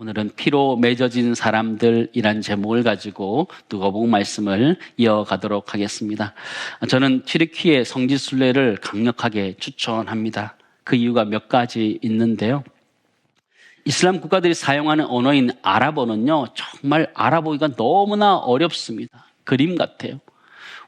오늘은 피로 맺어진 사람들이란 제목을 가지고 누가복음 말씀을 이어가도록 하겠습니다. 저는 튀르키예 성지순례를 강력하게 추천합니다. 그 이유가 몇 가지 있는데요. 이슬람 국가들이 사용하는 언어인 아랍어는요, 정말 알아보기가 너무나 어렵습니다. 그림 같아요.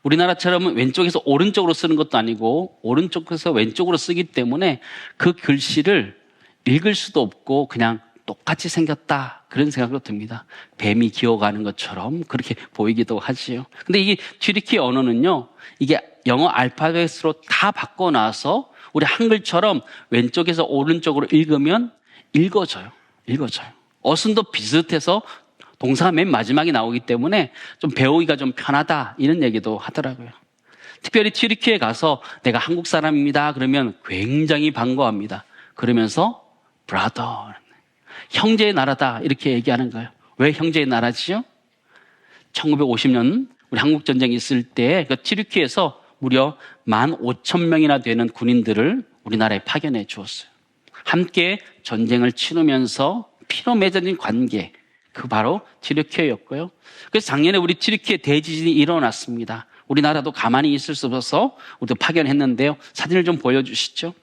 우리나라처럼 왼쪽에서 오른쪽으로 쓰는 것도 아니고 오른쪽에서 왼쪽으로 쓰기 때문에 그 글씨를 읽을 수도 없고 그냥 똑같이 생겼다, 그런 생각도 듭니다. 뱀이 기어가는 것처럼 그렇게 보이기도 하지요. 근데 이게 튀르키예 언어는요, 이게 영어 알파벳으로 다 바꿔놔서 우리 한글처럼 왼쪽에서 오른쪽으로 읽으면 읽어져요. 어순도 비슷해서 동사가 맨 마지막에 나오기 때문에 좀 배우기가 좀 편하다, 이런 얘기도 하더라고요. 특별히 튀르키예에 가서 내가 한국 사람입니다 그러면 굉장히 반가워합니다. 그러면서 brother, 형제의 나라다, 이렇게 얘기하는 거예요. 왜 형제의 나라지요? 1950년 우리 한국전쟁이 있을 때 그 튀르키예에서 무려 15,000명이나 되는 군인들을 우리나라에 파견해 주었어요. 함께 전쟁을 치르면서 피로 맺어진 관계, 그 바로 튀르키예였고요. 그래서 작년에 우리 튀르키예 대지진이 일어났습니다. 우리나라도 가만히 있을 수 없어서 우리도 파견했는데요. 사진을 좀 보여주시죠.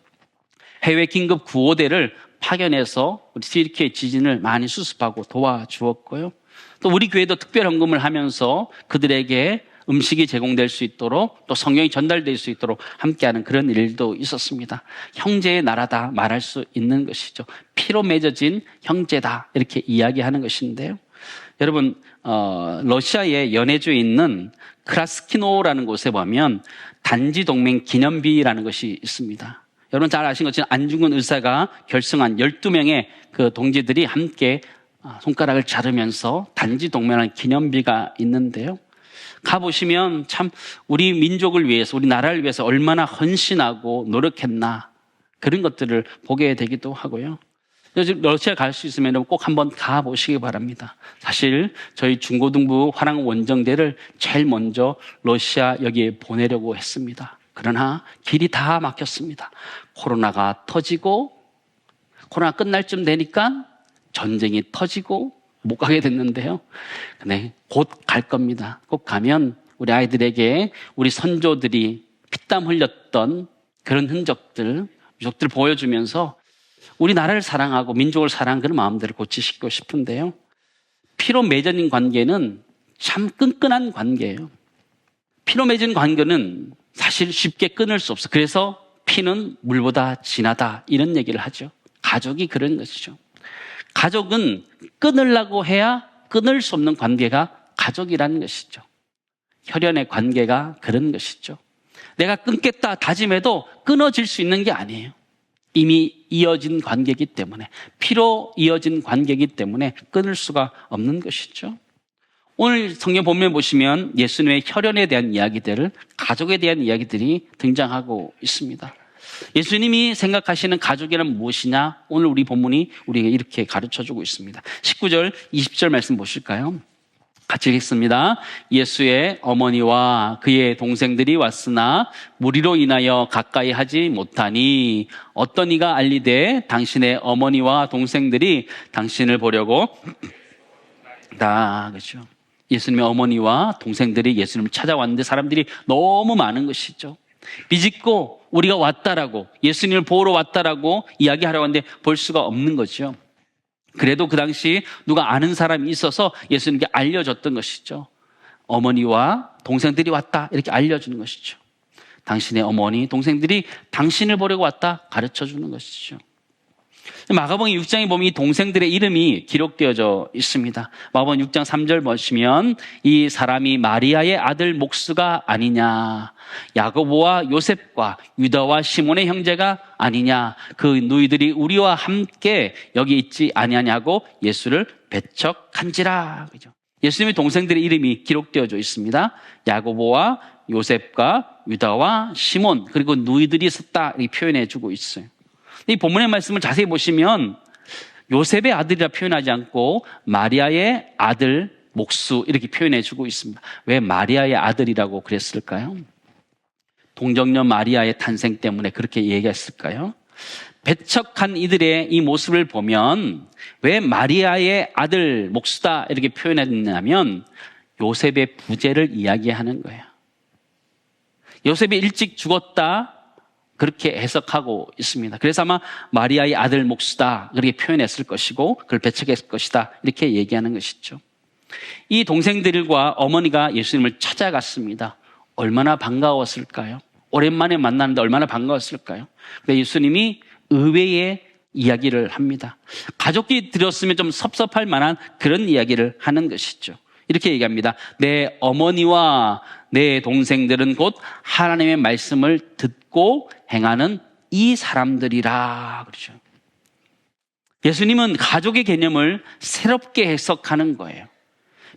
해외 긴급 구호대를 파견해서 우리 튀르키예 지진을 많이 수습하고 도와주었고요. 또 우리 교회도 특별 헌금을 하면서 그들에게 음식이 제공될 수 있도록, 또 성경이 전달될 수 있도록 함께하는 그런 일도 있었습니다. 형제의 나라다 말할 수 있는 것이죠. 피로 맺어진 형제다, 이렇게 이야기하는 것인데요. 여러분, 러시아의 연해주에 있는 크라스키노라는 곳에 보면 단지 동맹 기념비라는 것이 있습니다. 여러분 잘 아시는 것처럼 안중근 의사가 결성한 12명의 그 동지들이 함께 손가락을 자르면서 단지 동맹하는 기념비가 있는데요. 가보시면 참 우리 민족을 위해서, 우리 나라를 위해서 얼마나 헌신하고 노력했나, 그런 것들을 보게 되기도 하고요. 러시아 갈 수 있으면 꼭 한번 가보시기 바랍니다. 사실 저희 중고등부 화랑 원정대를 제일 먼저 러시아 여기에 보내려고 했습니다. 그러나 길이 다 막혔습니다. 코로나가 터지고, 코로나 끝날 쯤 되니까 전쟁이 터지고 못 가게 됐는데요. 네, 곧 갈 겁니다. 꼭 가면 우리 아이들에게 우리 선조들이 피땀 흘렸던 그런 흔적들, 유적들을 보여주면서 우리 나라를 사랑하고 민족을 사랑하는 그런 마음들을 고치시키고 싶은데요. 피로 맺어진 관계는 참 끈끈한 관계예요. 피로 맺은 관계는 사실 쉽게 끊을 수 없어. 그래서 피는 물보다 진하다, 이런 얘기를 하죠. 가족이 그런 것이죠. 가족은 끊으려고 해야 끊을 수 없는 관계가 가족이라는 것이죠. 혈연의 관계가 그런 것이죠. 내가 끊겠다 다짐해도 끊어질 수 있는 게 아니에요. 이미 이어진 관계이기 때문에, 피로 이어진 관계이기 때문에 끊을 수가 없는 것이죠. 오늘 성경 본문에 보시면 예수님의 혈연에 대한 이야기들, 가족에 대한 이야기들이 등장하고 있습니다. 예수님이 생각하시는 가족이란 무엇이냐? 오늘 우리 본문이 우리에게 이렇게 가르쳐주고 있습니다. 19절, 20절 말씀 보실까요? 같이 읽겠습니다. 예수의 어머니와 그의 동생들이 왔으나 무리로 인하여 가까이 하지 못하니 어떤 이가 알리되 당신의 어머니와 동생들이 당신을 보려고 그렇죠. 예수님의 어머니와 동생들이 예수님을 찾아왔는데 사람들이 너무 많은 것이죠. 비집고 우리가 왔다라고, 예수님을 보러 왔다라고 이야기하려고 하는데 볼 수가 없는 거죠. 그래도 그 당시 누가 아는 사람이 있어서 예수님께 알려줬던 것이죠. 어머니와 동생들이 왔다, 이렇게 알려주는 것이죠. 당신의 어머니, 동생들이 당신을 보려고 왔다, 가르쳐주는 것이죠. 마가복음 6장에 보면 이 동생들의 이름이 기록되어져 있습니다. 마가복음 6장 3절 보시면 이 사람이 마리아의 아들 목수가 아니냐, 야고보와 요셉과 유다와 시몬의 형제가 아니냐, 그 누이들이 우리와 함께 여기 있지 아니하냐고 예수를 배척한지라. 그죠? 예수님의 동생들의 이름이 기록되어져 있습니다. 야고보와 요셉과 유다와 시몬, 그리고 누이들이 있었다, 이렇게 표현해 주고 있어요. 이 본문의 말씀을 자세히 보시면 요셉의 아들이라 표현하지 않고 마리아의 아들 목수, 이렇게 표현해 주고 있습니다. 왜 마리아의 아들이라고 그랬을까요? 동정녀 마리아의 탄생 때문에 그렇게 얘기했을까요? 배척한 이들의 이 모습을 보면 왜 마리아의 아들 목수다 이렇게 표현했냐면 요셉의 부재를 이야기하는 거예요. 요셉이 일찍 죽었다 그렇게 해석하고 있습니다. 그래서 아마 마리아의 아들 목수다 그렇게 표현했을 것이고 그걸 배척했을 것이다 이렇게 얘기하는 것이죠. 이 동생들과 어머니가 예수님을 찾아갔습니다. 얼마나 반가웠을까요? 오랜만에 만나는데 얼마나 반가웠을까요? 근데 예수님이 의외의 이야기를 합니다. 가족이 들었으면 좀 섭섭할 만한 그런 이야기를 하는 것이죠. 이렇게 얘기합니다. 내 어머니와 내 동생들은 곧 하나님의 말씀을 듣고 행하는 이 사람들이라 그러죠. 예수님은 가족의 개념을 새롭게 해석하는 거예요.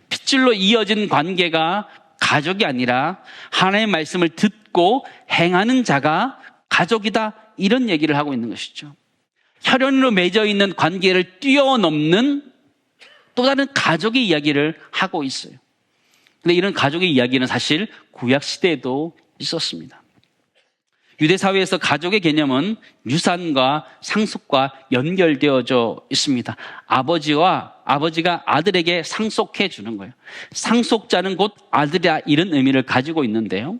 핏줄로 이어진 관계가 가족이 아니라 하나님의 말씀을 듣고 행하는 자가 가족이다 이런 얘기를 하고 있는 것이죠. 혈연으로 맺어 있는 관계를 뛰어넘는 또 다른 가족의 이야기를 하고 있어요. 근데 이런 가족의 이야기는 사실 구약 시대에도 있었습니다. 유대 사회에서 가족의 개념은 유산과 상속과 연결되어져 있습니다. 아버지가 아들에게 상속해 주는 거예요. 상속자는 곧 아들이라 이런 의미를 가지고 있는데요.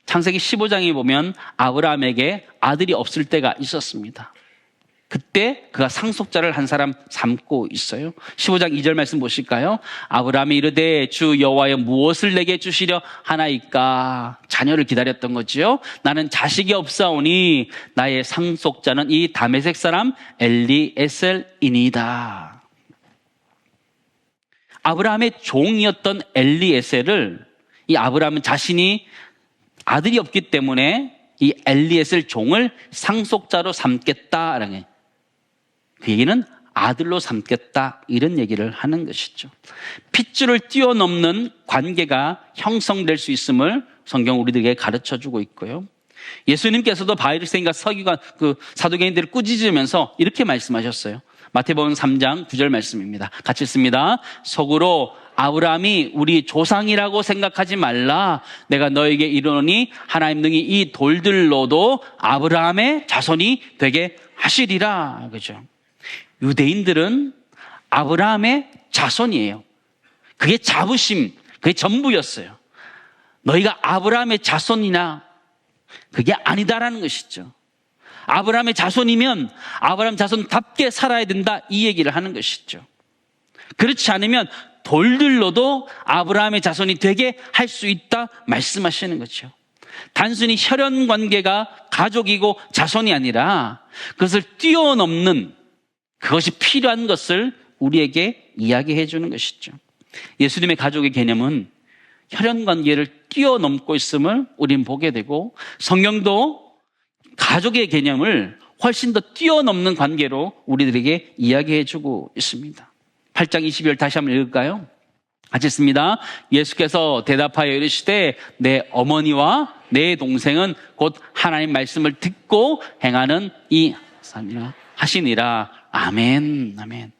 창세기 15장에 보면 아브라함에게 아들이 없을 때가 있었습니다. 그때 그가 상속자를 한 사람 삼고 있어요. 15장 2절 말씀 보실까요? 아브라함이 이르되 주 여호와여 무엇을 내게 주시려 하나이까? 자녀를 기다렸던 거지요. 나는 자식이 없사오니 나의 상속자는 이 다메섹 사람 엘리에셀이니이다. 아브라함의 종이었던 엘리에셀을 이 아브라함은 자신이 아들이 없기 때문에 이 엘리에셀 종을 상속자로 삼겠다라는 거예요. 그 얘기는 아들로 삼겠다 이런 얘기를 하는 것이죠. 핏줄을 뛰어넘는 관계가 형성될 수 있음을 성경 우리들에게 가르쳐주고 있고요. 예수님께서도 바리새인과 서기관 사두개인들을 꾸짖으면서 이렇게 말씀하셨어요. 마태복음 3장 9절 말씀입니다. 같이 읽습니다. 속으로 아브라함이 우리 조상이라고 생각하지 말라. 내가 너에게 이르노니 하나님 능히 이 돌들로도 아브라함의 자손이 되게 하시리라. 그죠? 유대인들은 아브라함의 자손이에요. 그게 자부심, 그게 전부였어요. 너희가 아브라함의 자손이나 그게 아니다라는 것이죠. 아브라함의 자손이면 아브라함 자손답게 살아야 된다 이 얘기를 하는 것이죠. 그렇지 않으면 돌들로도 아브라함의 자손이 되게 할 수 있다 말씀하시는 거죠. 단순히 혈연 관계가 가족이고 자손이 아니라 그것을 뛰어넘는 그것이 필요한 것을 우리에게 이야기해 주는 것이죠. 예수님의 가족의 개념은 혈연 관계를 뛰어넘고 있음을 우리는 보게 되고 성경도 가족의 개념을 훨씬 더 뛰어넘는 관계로 우리들에게 이야기해 주고 있습니다. 8장 22절 다시 한번 읽을까요? 같이 읽습니다. 예수께서 대답하여 이르시되 내 어머니와 내 동생은 곧 하나님 말씀을 듣고 행하는 이 사람이라 하시니라. 아멘, 아멘.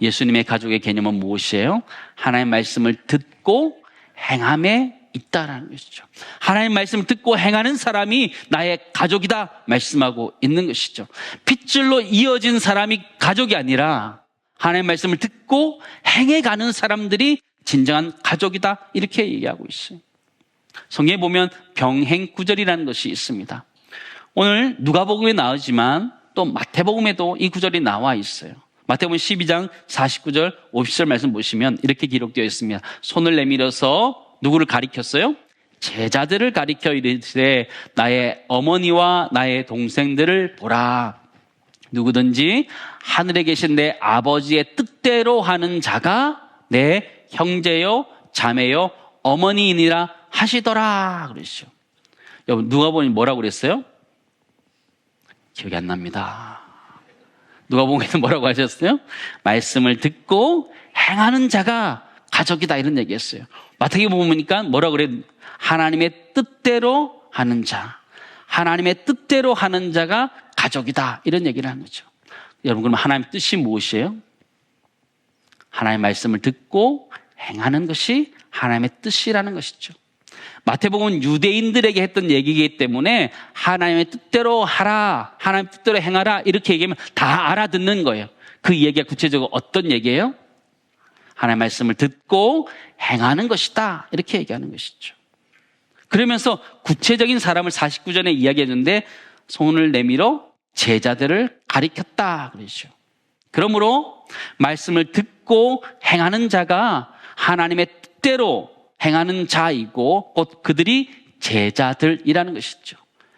예수님의 가족의 개념은 무엇이에요? 하나님 말씀을 듣고 행함에 있다라는 것이죠. 하나님 말씀을 듣고 행하는 사람이 나의 가족이다 말씀하고 있는 것이죠. 핏줄로 이어진 사람이 가족이 아니라 하나님 말씀을 듣고 행해가는 사람들이 진정한 가족이다 이렇게 얘기하고 있어요. 성경에 보면 병행구절이라는 것이 있습니다. 오늘 누가복음에 나오지만 또 마태복음에도 이 구절이 나와 있어요. 마태복음 12장 49절 50절 말씀 보시면 이렇게 기록되어 있습니다. 손을 내밀어서 누구를 가리켰어요? 제자들을 가리켜 이르시되 나의 어머니와 나의 동생들을 보라. 누구든지 하늘에 계신 내 아버지의 뜻대로 하는 자가 내 형제요 자매요 어머니이니라 하시더라 그러시죠. 여러분 누가복음이 뭐라고 그랬어요? 기억이 안 납니다. 누가복음에서 뭐라고 하셨어요? 말씀을 듣고 행하는 자가 가족이다 이런 얘기했어요. 마태복음 보니까 뭐라고 그래요? 하나님의 뜻대로 하는 자, 하나님의 뜻대로 하는 자가 가족이다 이런 얘기를 하는 거죠. 여러분 그럼 하나님의 뜻이 무엇이에요? 하나님의 말씀을 듣고 행하는 것이 하나님의 뜻이라는 것이죠. 마태복음은 유대인들에게 했던 얘기이기 때문에 하나님의 뜻대로 하라, 하나님의 뜻대로 행하라 이렇게 얘기하면 다 알아듣는 거예요. 그 얘기가 구체적으로 어떤 얘기예요? 하나님의 말씀을 듣고 행하는 것이다 이렇게 얘기하는 것이죠. 그러면서 구체적인 사람을 49절에 이야기했는데 손을 내밀어 제자들을 가리켰다 그러죠. 그러므로 말씀을 듣고 행하는 자가 하나님의 뜻대로 행하는 자이고 곧 그들이 제자들이라는 것이죠.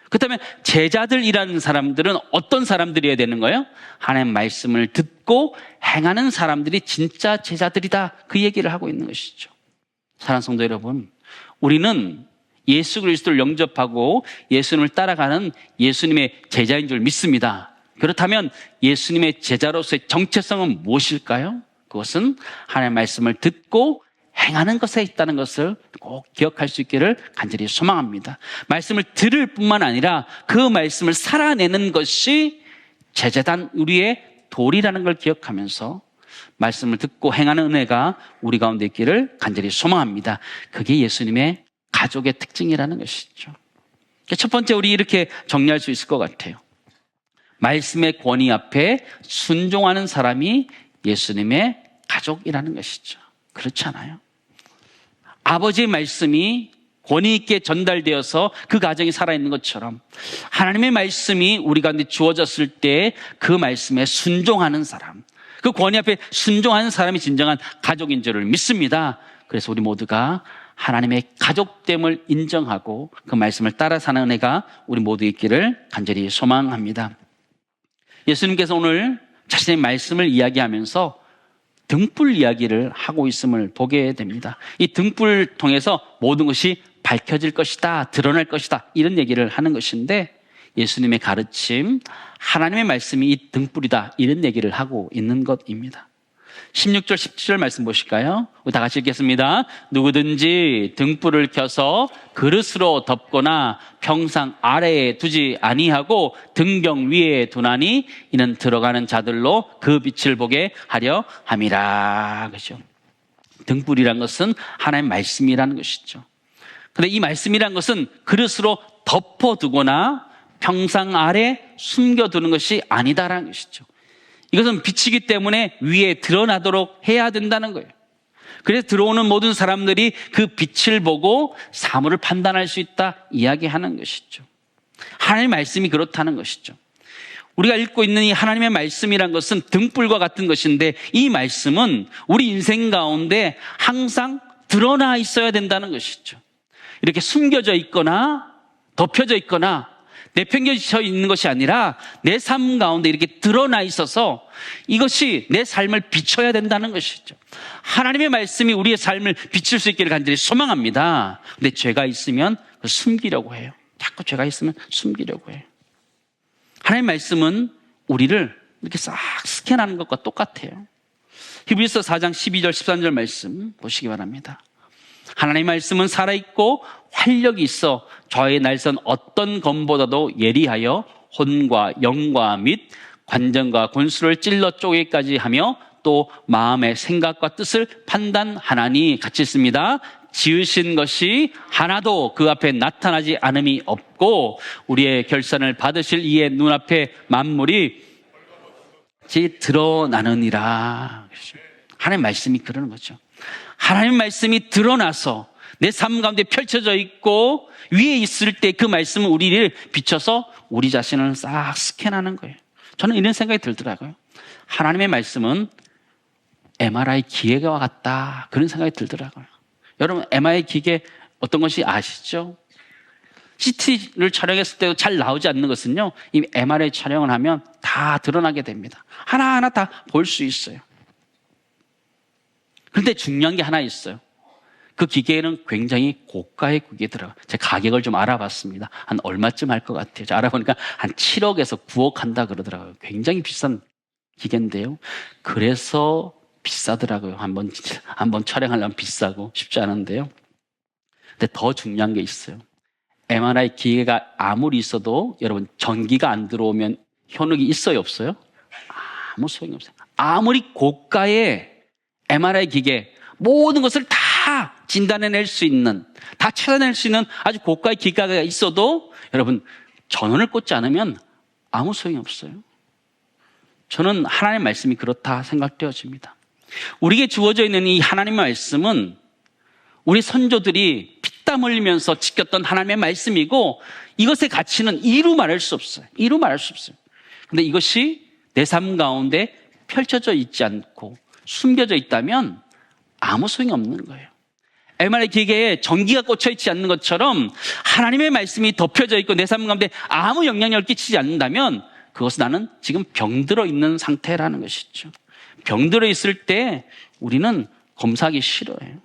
그렇다면 제자들이라는 사람들은 어떤 사람들이어야 되는 거예요? 하나님의 말씀을 듣고 행하는 사람들이 진짜 제자들이다 그 얘기를 하고 있는 것이죠. 사랑하는 성도 여러분, 우리는 예수 그리스도를 영접하고 예수님을 따라가는 예수님의 제자인 줄 믿습니다. 그렇다면 예수님의 제자로서의 정체성은 무엇일까요? 그것은 하나님의 말씀을 듣고 행하는 것에 있다는 것을 꼭 기억할 수 있기를 간절히 소망합니다. 말씀을 들을 뿐만 아니라 그 말씀을 살아내는 것이 제자단 우리의 도리라는 걸 기억하면서 말씀을 듣고 행하는 은혜가 우리 가운데 있기를 간절히 소망합니다. 그게 예수님의 가족의 특징이라는 것이죠. 첫 번째 우리 이렇게 정리할 수 있을 것 같아요. 말씀의 권위 앞에 순종하는 사람이 예수님의 가족이라는 것이죠. 그렇지 않아요? 아버지의 말씀이 권위 있게 전달되어서 그 가정이 살아있는 것처럼 하나님의 말씀이 우리 가운데 주어졌을 때 그 말씀에 순종하는 사람, 그 권위 앞에 순종하는 사람이 진정한 가족인 줄을 믿습니다. 그래서 우리 모두가 하나님의 가족됨을 인정하고 그 말씀을 따라 사는 은혜가 우리 모두 있기를 간절히 소망합니다. 예수님께서 오늘 자신의 말씀을 이야기하면서 등불 이야기를 하고 있음을 보게 됩니다. 이 등불을 통해서 모든 것이 밝혀질 것이다, 드러날 것이다 이런 얘기를 하는 것인데 예수님의 가르침, 하나님의 말씀이 이 등불이다 이런 얘기를 하고 있는 것입니다. 16절, 17절 말씀 보실까요? 우리 다 같이 읽겠습니다. 누구든지 등불을 켜서 그릇으로 덮거나 평상 아래에 두지 아니하고 등경 위에 두나니 이는 들어가는 자들로 그 빛을 보게 하려 함이라. 그죠? 등불이란 것은 하나님의 말씀이라는 것이죠. 그런데 이 말씀이란 것은 그릇으로 덮어두거나 평상 아래 숨겨두는 것이 아니다라는 것이죠. 이것은 빛이기 때문에 위에 드러나도록 해야 된다는 거예요. 그래서 들어오는 모든 사람들이 그 빛을 보고 사물을 판단할 수 있다 이야기하는 것이죠. 하나님의 말씀이 그렇다는 것이죠. 우리가 읽고 있는 이 하나님의 말씀이란 것은 등불과 같은 것인데 이 말씀은 우리 인생 가운데 항상 드러나 있어야 된다는 것이죠. 이렇게 숨겨져 있거나 덮여져 있거나 내팽겨져 있는 것이 아니라 내 삶 가운데 이렇게 드러나 있어서 이것이 내 삶을 비춰야 된다는 것이죠. 하나님의 말씀이 우리의 삶을 비출 수 있기를 간절히 소망합니다. 근데 죄가 있으면 숨기려고 해요. 자꾸 죄가 있으면 숨기려고 해요. 하나님의 말씀은 우리를 이렇게 싹 스캔하는 것과 똑같아요. 히브리서 4장 12절 13절 말씀 보시기 바랍니다. 하나님의 말씀은 살아있고 활력이 있어 저의 날선 어떤 검보다도 예리하여 혼과 영과 및 관정과 권수를 찔러 쪼개기까지 하며 또 마음의 생각과 뜻을 판단하나니 같이 있습니다. 지으신 것이 하나도 그 앞에 나타나지 않음이 없고 우리의 결산을 받으실 이의 눈앞에 만물이 드러나느니라. 하나님의 말씀이 그러는 거죠. 하나님의 말씀이 드러나서 내 삶 가운데 펼쳐져 있고 위에 있을 때 그 말씀은 우리를 비춰서 우리 자신을 싹 스캔하는 거예요. 저는 이런 생각이 들더라고요. 하나님의 말씀은 MRI 기계와 같다 그런 생각이 들더라고요. 여러분 MRI 기계 어떤 것이 아시죠? CT를 촬영했을 때도 잘 나오지 않는 것은요, 이 MRI 촬영을 하면 다 드러나게 됩니다. 하나하나 다 볼 수 있어요. 그런데 중요한 게 하나 있어요. 그 기계는 굉장히 고가의 기계더라고요. 제가 가격을 좀 알아봤습니다. 한 얼마쯤 할 것 같아요. 제가 알아보니까 한 7억에서 9억 한다 그러더라고요. 굉장히 비싼 기계인데요. 그래서 비싸더라고요. 한번 촬영하려면 비싸고 쉽지 않은데요. 근데 더 중요한 게 있어요. MRI 기계가 아무리 있어도 여러분 전기가 안 들어오면 현혹이 있어요, 없어요? 아무 소용이 없어요. 아무리 고가의 MRI 기계 모든 것을 다 다 진단해낼 수 있는, 다 찾아낼 수 있는 아주 고가의 기가가 있어도 여러분 전원을 꽂지 않으면 아무 소용이 없어요. 저는 하나님의 말씀이 그렇다 생각되어집니다. 우리에게 주어져 있는 이 하나님의 말씀은 우리 선조들이 피땀 흘리면서 지켰던 하나님의 말씀이고, 이것의 가치는 이루 말할 수 없어요. 이루 말할 수 없어요. 근데 이것이 내 삶 가운데 펼쳐져 있지 않고 숨겨져 있다면 아무 소용이 없는 거예요. MR의 기계에 전기가 꽂혀 있지 않는 것처럼 하나님의 말씀이 덮여져 있고 내 삶 가운데 아무 영향력을 끼치지 않는다면 그것은 나는 지금 병들어 있는 상태라는 것이죠. 병들어 있을 때 우리는 검사하기 싫어해요.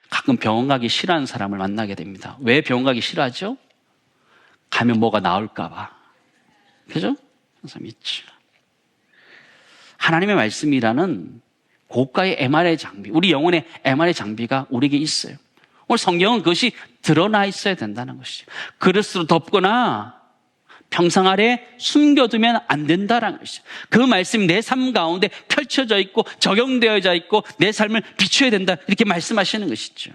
가끔 병원 가기 싫어하는 사람을 만나게 됩니다. 왜 병원 가기 싫어하죠? 가면 뭐가 나올까 봐. 그죠? 그래서 믿죠. 하나님의 말씀이라는 고가의 MRI 장비, 우리 영혼의 MRI 장비가 우리에게 있어요. 오늘 성경은 그것이 드러나 있어야 된다는 것이죠. 그릇으로 덮거나 평상 아래 숨겨두면 안 된다는 것이죠. 그 말씀이 내 삶 가운데 펼쳐져 있고 적용되어져 있고 내 삶을 비추어야 된다, 이렇게 말씀하시는 것이죠.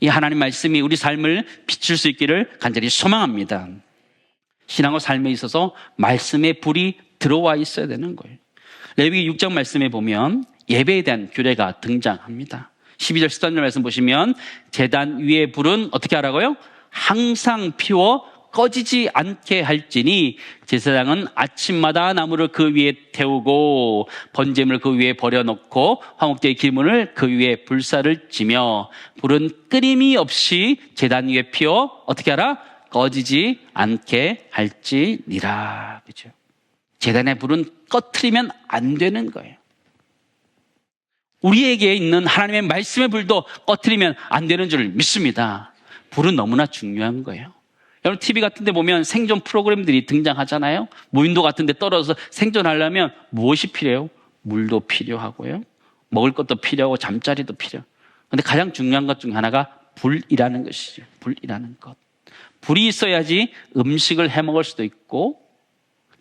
이 하나님 말씀이 우리 삶을 비출 수 있기를 간절히 소망합니다. 신앙과 삶에 있어서 말씀의 불이 들어와 있어야 되는 거예요. 레위기 6장 말씀에 보면 예배에 대한 규례가 등장합니다. 12절 13절 말씀 보시면 제단 위의 불은 어떻게 하라고요? 항상 피워 꺼지지 않게 할지니 제사장은 아침마다 나무를 그 위에 태우고 번제물을 그 위에 버려놓고 화목제의 기물을 그 위에 불사를 지며 불은 끊임이 없이 제단 위에 피워 어떻게 하라? 꺼지지 않게 할지니라. 그렇죠? 제단의 불은 꺼트리면 안 되는 거예요. 우리에게 있는 하나님의 말씀의 불도 꺼트리면 안 되는 줄 믿습니다. 불은 너무나 중요한 거예요. 여러분 TV 같은 데 보면 생존 프로그램들이 등장하잖아요. 무인도 같은 데 떨어져서 생존하려면 무엇이 필요해요? 물도 필요하고요, 먹을 것도 필요하고 잠자리도 필요해요. 그런데 가장 중요한 것 중 하나가 불이라는 것이죠. 불이라는 것. 불이 있어야지 음식을 해 먹을 수도 있고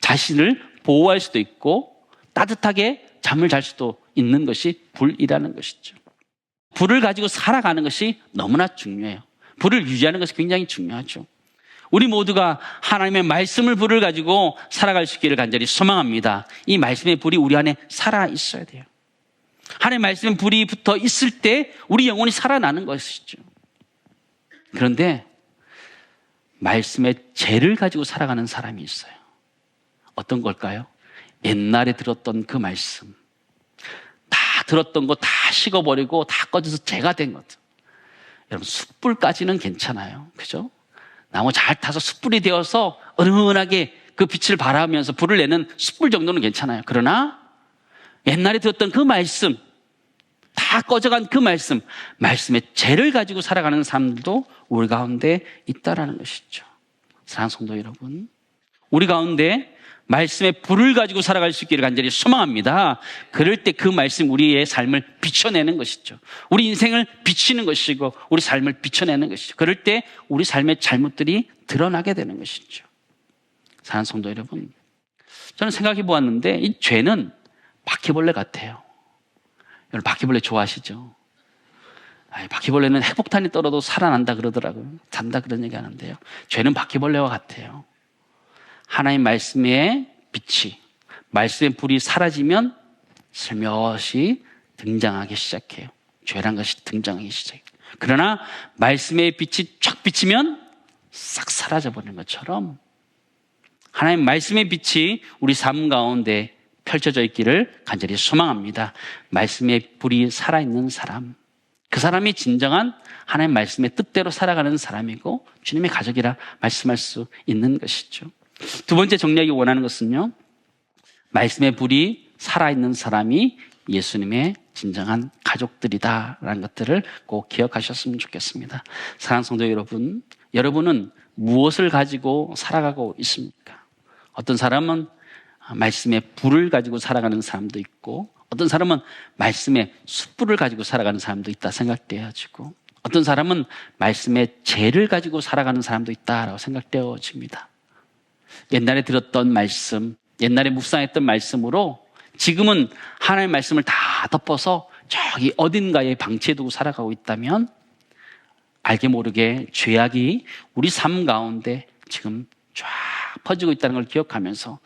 자신을 보호할 수도 있고 따뜻하게 잠을 잘 수도 있는 것이 불이라는 것이죠. 불을 가지고 살아가는 것이 너무나 중요해요. 불을 유지하는 것이 굉장히 중요하죠. 우리 모두가 하나님의 말씀을 불을 가지고 살아갈 수 있기를 간절히 소망합니다. 이 말씀의 불이 우리 안에 살아 있어야 돼요. 하나님의 말씀의 불이 붙어 있을 때 우리 영혼이 살아나는 것이죠. 그런데 말씀의 죄를 가지고 살아가는 사람이 있어요. 어떤 걸까요? 옛날에 들었던 그 말씀, 다 들었던 거 다 식어버리고 다 꺼져서 죄가 된 것. 여러분 숯불까지는 괜찮아요. 그죠? 나무 잘 타서 숯불이 되어서 은은하게 그 빛을 발하면서 불을 내는 숯불 정도는 괜찮아요. 그러나 옛날에 들었던 그 말씀, 다 꺼져간 그 말씀, 말씀의 죄를 가지고 살아가는 사람들도 우리 가운데 있다라는 것이죠. 사랑하는 성도 여러분, 우리 가운데 말씀의 불을 가지고 살아갈 수 있기를 간절히 소망합니다. 그럴 때 그 말씀 우리의 삶을 비춰내는 것이죠. 우리 인생을 비치는 것이고 우리 삶을 비춰내는 것이죠. 그럴 때 우리 삶의 잘못들이 드러나게 되는 것이죠. 사랑하는 성도 여러분, 저는 생각해 보았는데 이 죄는 바퀴벌레 같아요. 여러분 바퀴벌레 좋아하시죠? 바퀴벌레는 핵폭탄이 떨어도 살아난다 그러더라고요. 잔다 그런 얘기 하는데요. 죄는 바퀴벌레와 같아요. 하나님 말씀의 빛이, 말씀의 불이 사라지면 슬며시 등장하기 시작해요. 죄란 것이 등장하기 시작해요. 그러나 말씀의 빛이 쫙 비치면 싹 사라져버리는 것처럼 하나님 말씀의 빛이 우리 삶 가운데 펼쳐져 있기를 간절히 소망합니다. 말씀의 불이 살아있는 사람, 그 사람이 진정한 하나님 말씀의 뜻대로 살아가는 사람이고 주님의 가족이라 말씀할 수 있는 것이죠. 두 번째 정리하기 원하는 것은요, 말씀의 불이 살아있는 사람이 예수님의 진정한 가족들이다라는 것들을 꼭 기억하셨으면 좋겠습니다. 사랑하는 성도 여러분, 여러분은 무엇을 가지고 살아가고 있습니까? 어떤 사람은 말씀의 불을 가지고 살아가는 사람도 있고 어떤 사람은 말씀의 숯불을 가지고 살아가는 사람도 있다 생각되어지고 어떤 사람은 말씀의 죄를 가지고 살아가는 사람도 있다라고 생각되어집니다. 옛날에 들었던 말씀, 옛날에 묵상했던 말씀으로 지금은 하나님의 말씀을 다 덮어서 저 저기 어딘가에 방치해두고 살아가고 있다면 알게 모르게 죄악이 우리 삶 가운데 지금 쫙 퍼지고 있다는 걸 기억하면서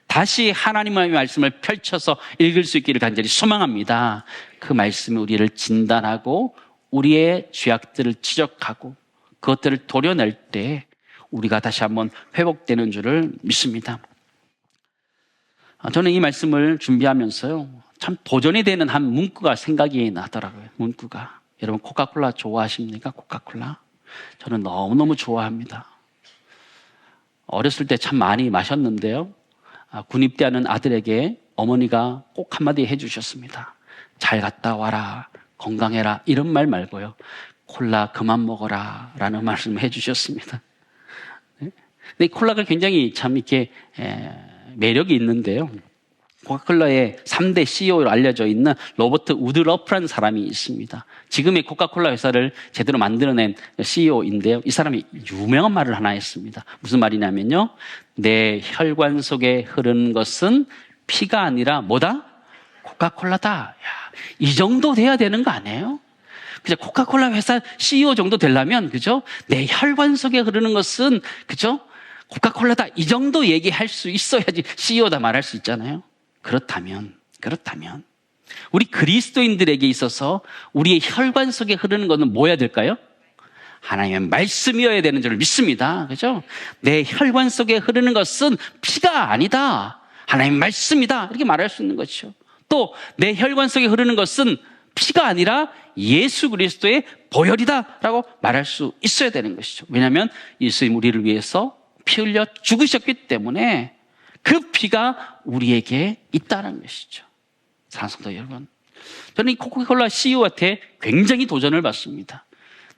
다시 하나님의 말씀을 펼쳐서 읽을 수 있기를 간절히 소망합니다. 그 말씀이 우리를 진단하고 우리의 죄악들을 지적하고 그것들을 도려낼 때 우리가 다시 한번 회복되는 줄을 믿습니다. 저는 이 말씀을 준비하면서요, 참 도전이 되는 한 문구가 생각이 나더라고요. 문구가. 여러분 코카콜라 좋아하십니까? 코카콜라? 저는 너무너무 좋아합니다. 어렸을 때 참 많이 마셨는데요, 군입대하는 아들에게 어머니가 꼭 한마디 해주셨습니다. 잘 갔다 와라, 건강해라, 이런 말 말고요, 콜라 그만 먹어라 라는 말씀을 해주셨습니다. 근데 콜라가 굉장히 참 이렇게 매력이 있는데요, 코카콜라의 3대 CEO로 알려져 있는 로버트 우드러프라는 사람이 있습니다. 지금의 코카콜라 회사를 제대로 만들어낸 CEO인데요. 이 사람이 유명한 말을 하나 했습니다. 무슨 말이냐면요, 내 혈관 속에 흐르는 것은 피가 아니라 뭐다? 코카콜라다. 야, 이 정도 돼야 되는 거 아니에요? 그죠? 코카콜라 회사 CEO 정도 되려면, 그죠? 내 혈관 속에 흐르는 것은, 그죠? 코카콜라다. 이 정도 얘기할 수 있어야지 CEO다 말할 수 있잖아요. 그렇다면 우리 그리스도인들에게 있어서 우리의 혈관 속에 흐르는 것은 뭐여야 될까요? 하나님의 말씀이어야 되는 줄 믿습니다. 그죠? 내 혈관 속에 흐르는 것은 피가 아니다, 하나님의 말씀이다, 이렇게 말할 수 있는 것이죠. 또 내 혈관 속에 흐르는 것은 피가 아니라 예수 그리스도의 보혈이다 라고 말할 수 있어야 되는 것이죠. 왜냐하면 예수님 우리를 위해서 피 흘려 죽으셨기 때문에 그 피가 우리에게 있다는 것이죠. 사랑하는 성도 여러분, 저는 이 코카콜라 CEO한테 굉장히 도전을 받습니다.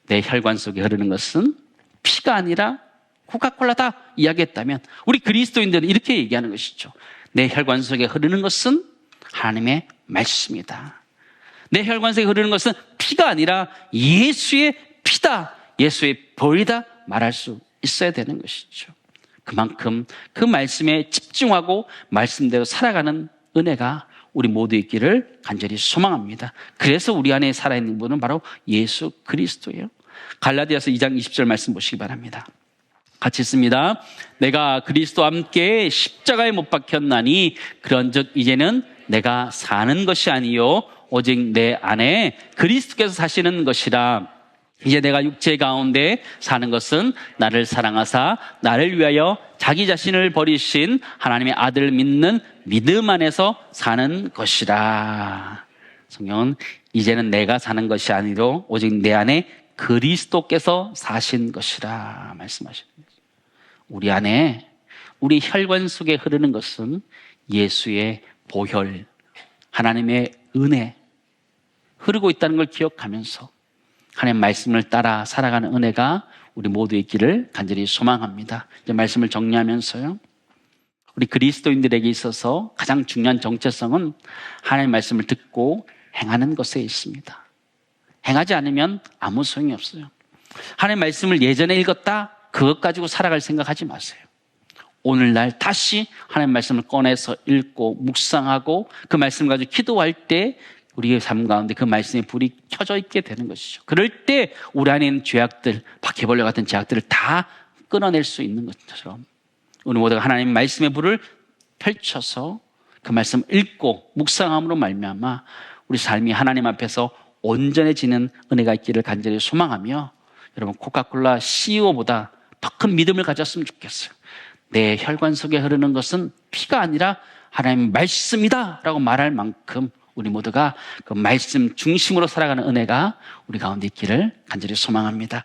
내 혈관 속에 흐르는 것은 피가 아니라 코카콜라다 이야기했다면 우리 그리스도인들은 이렇게 얘기하는 것이죠. 내 혈관 속에 흐르는 것은 하나님의 말씀이다. 내 혈관 속에 흐르는 것은 피가 아니라 예수의 피다, 예수의 보혈이다 말할 수 있어야 되는 것이죠. 그만큼 그 말씀에 집중하고 말씀대로 살아가는 은혜가 우리 모두 있기를 간절히 소망합니다. 그래서 우리 안에 살아있는 분은 바로 예수 그리스도예요. 갈라디아서 2장 20절 말씀 보시기 바랍니다. 같이 읽습니다. 내가 그리스도와 함께 십자가에 못 박혔나니 그런즉 이제는 내가 사는 것이 아니요 오직 내 안에 그리스도께서 사시는 것이라. 이제 내가 육체 가운데 사는 것은 나를 사랑하사 나를 위하여 자기 자신을 버리신 하나님의 아들을 믿는 믿음 안에서 사는 것이라. 성경은 이제는 내가 사는 것이 아니로 오직 내 안에 그리스도께서 사신 것이라 말씀하시는 거죠. 우리 안에, 우리 혈관 속에 흐르는 것은 예수의 보혈, 하나님의 은혜 흐르고 있다는 걸 기억하면서 하나님 말씀을 따라 살아가는 은혜가 우리 모두 있기를 간절히 소망합니다. 이제 말씀을 정리하면서요, 우리 그리스도인들에게 있어서 가장 중요한 정체성은 하나님의 말씀을 듣고 행하는 것에 있습니다. 행하지 않으면 아무 소용이 없어요. 하나님의 말씀을 예전에 읽었다, 그것 가지고 살아갈 생각하지 마세요. 오늘날 다시 하나님의 말씀을 꺼내서 읽고 묵상하고 그 말씀 가지고 기도할 때 우리의 삶 가운데 그 말씀의 불이 켜져 있게 되는 것이죠. 그럴 때 우리 안에 있는 죄악들, 바퀴벌레 같은 죄악들을 다 끊어낼 수 있는 것처럼 우리 모두가 하나님의 말씀의 불을 펼쳐서 그 말씀 읽고 묵상함으로 말미암아 우리 삶이 하나님 앞에서 온전해지는 은혜가 있기를 간절히 소망하며, 여러분 코카콜라 CEO보다 더 큰 믿음을 가졌으면 좋겠어요. 내 혈관 속에 흐르는 것은 피가 아니라 하나님의 말씀이다 라고 말할 만큼 우리 모두가 그 말씀 중심으로 살아가는 은혜가 우리 가운데 있기를 간절히 소망합니다.